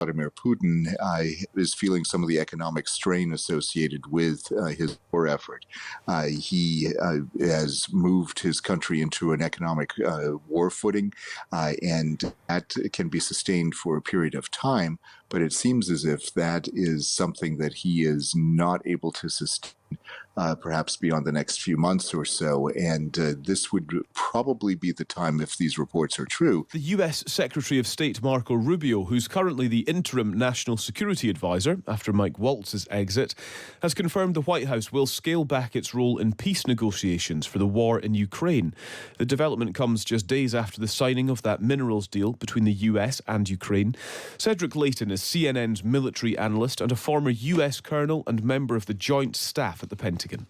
Vladimir Putin is feeling some of the economic strain associated with his war effort. He has moved his country into an economic war footing, and that can be sustained for a period of time. But it seems as if that is something that he is not able to sustain, perhaps beyond the next few months or so. And this would probably be the time, if these reports are true. The US Secretary of State Marco Rubio, who's currently the interim national security advisor after Mike Waltz's exit, has confirmed the White House will scale back its role in peace negotiations for the war in Ukraine. The development comes just days after the signing of that minerals deal between the US and Ukraine. Cedric Leighton is CNN's military analyst and a former US colonel and member of the Joint Staff at the Pentagon.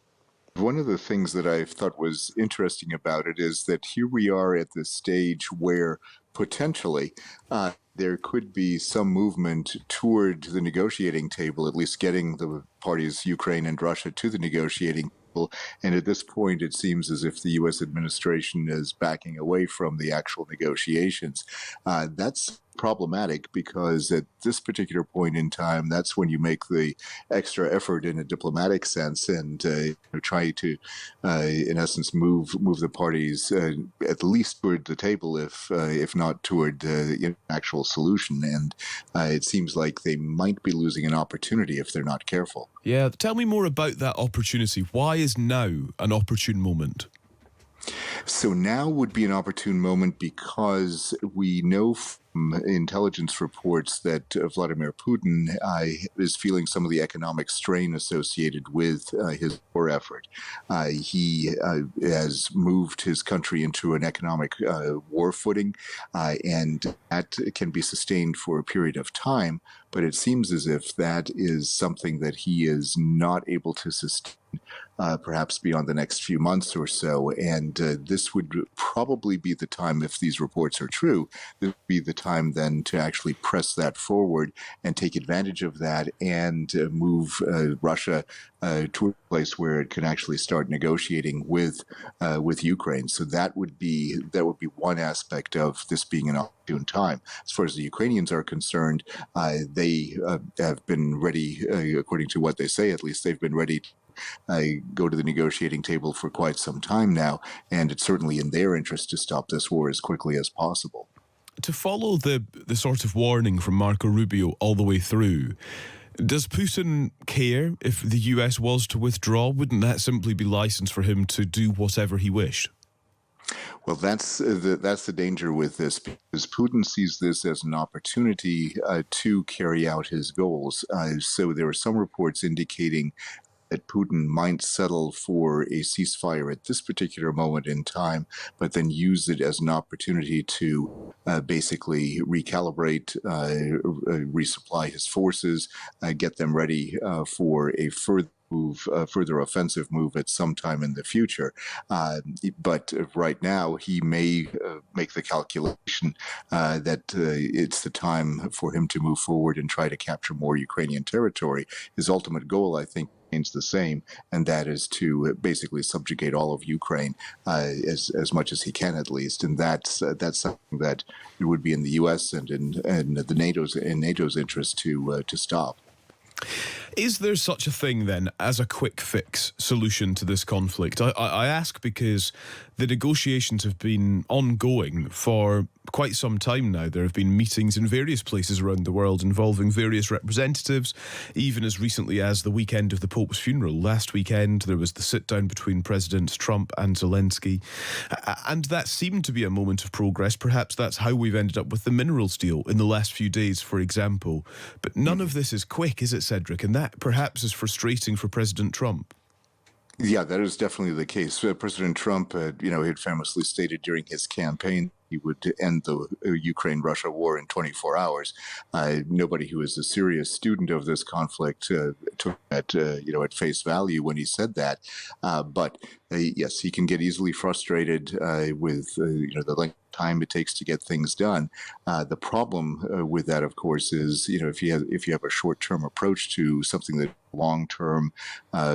One of the things that I thought was interesting about it is that here we are at this stage where potentially there could be some movement toward the negotiating table, at least getting the parties, Ukraine and Russia, to the negotiating table. And at this point, it seems as if the U.S. administration is backing away from the actual negotiations. That's problematic because at this particular point in time, that's when you make the extra effort in a diplomatic sense and try to, in essence, move the parties at least toward the table, if not toward the actual solution. And it seems like they might be losing an opportunity if they're not careful. Yeah, tell me more about that opportunity. Why is now an opportune moment? So now would be an opportune moment because we know from intelligence reports that Vladimir Putin is feeling some of the economic strain associated with his war effort. He has moved his country into an economic war footing, and that can be sustained for a period of time. But it seems as if that is something that he is not able to sustain, perhaps beyond the next few months or so. And this would probably be the time, if these reports are true, this would be the time then to actually press that forward and take advantage of that and move Russia to a place where it can actually start negotiating with Ukraine. So that would be one aspect of this being an opportune time. As far as the Ukrainians are concerned, they have been ready, according to what they say, at least they've been ready to go to the negotiating table for quite some time now, and it's certainly in their interest to stop this war as quickly as possible. To follow the sort of warning from Marco Rubio all the way through, does Putin care if the US was to withdraw? Wouldn't that simply be license for him to do whatever he wished? Well, that's the danger with this, because Putin sees this as an opportunity to carry out his goals. So there are some reports indicating that Putin might settle for a ceasefire at this particular moment in time, but then use it as an opportunity to basically recalibrate, resupply his forces, get them ready for a further offensive move at some time in the future. But right now, he may make the calculation that it's the time for him to move forward and try to capture more Ukrainian territory. His ultimate goal, I think, remains the same, and that is to basically subjugate all of Ukraine as much as he can, at least. And that's something that it would be in the U.S. and in NATO's interest to stop. Is there such a thing, then, as a quick fix solution to this conflict? I ask because the negotiations have been ongoing for quite some time now. There have been meetings in various places around the world involving various representatives, even as recently as the weekend of the Pope's funeral. Last weekend, there was the sit-down between Presidents Trump and Zelensky, and that seemed to be a moment of progress. Perhaps that's how we've ended up with the minerals deal in the last few days, for example. But none of this is quick, is it, Cedric? And that perhaps is frustrating for President Trump. Yeah, that is definitely the case. President Trump, he had famously stated during his campaign he would end the Ukraine-Russia war in 24 hours. Nobody who is a serious student of this conflict took that, at face value when he said that. But yes, he can get easily frustrated with, the length of time it takes to get things done. The problem with that, of course, is, if you have a short-term approach to something that long-term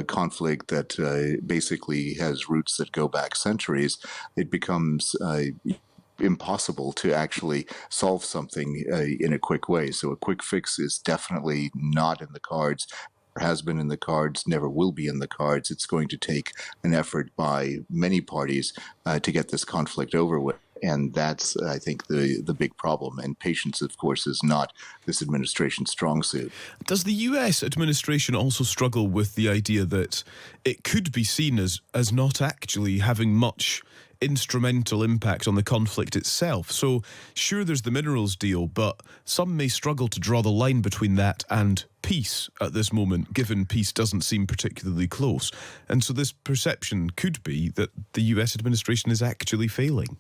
conflict that basically has roots that go back centuries, it becomes impossible to actually solve something in a quick way. So a quick fix is definitely not in the cards, has been in the cards, never will be in the cards. It's going to take an effort by many parties to get this conflict over with. And that's, I think, the big problem. And patience, of course, is not this administration's strong suit. Does the US administration also struggle with the idea that it could be seen as not actually having much instrumental impact on the conflict itself? So sure, there's the minerals deal, but some may struggle to draw the line between that and peace at this moment, given peace doesn't seem particularly close. And so this perception could be that the US administration is actually failing.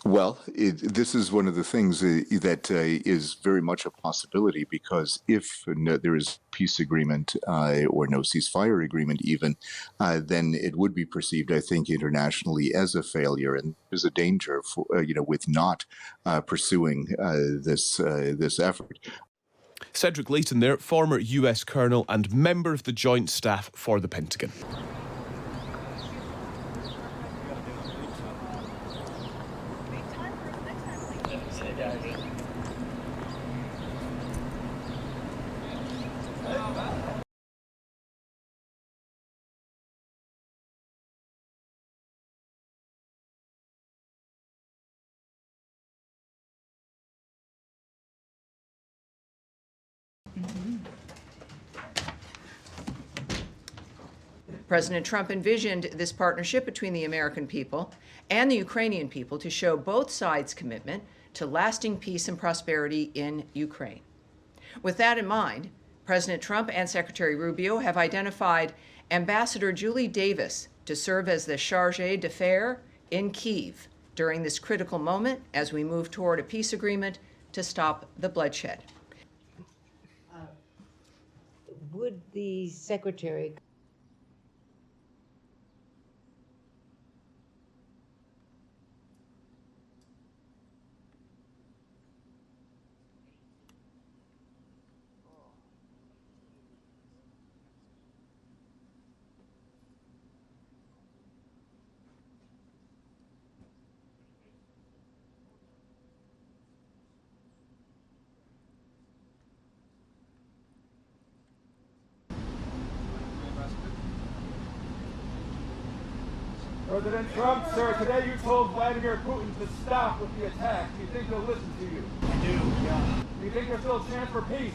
Well, this is one of the things that is very much a possibility, because if there is peace agreement or no ceasefire agreement even, then it would be perceived, I think, internationally as a failure. And there's a danger for, with not pursuing this effort. Cedric Leighton there, former US colonel and member of the Joint Staff for the Pentagon. President Trump envisioned this partnership between the American people and the Ukrainian people to show both sides' commitment to lasting peace and prosperity in Ukraine. With that in mind, President Trump and Secretary Rubio have identified Ambassador Julie Davis to serve as the chargé d'affaires in Kyiv during this critical moment as we move toward a peace agreement to stop the bloodshed. Would the Secretary President Trump, sir, today you told Vladimir Putin to stop with the attack. Do you think he'll listen to you? I do, yeah. Do you think there's still a chance for peace?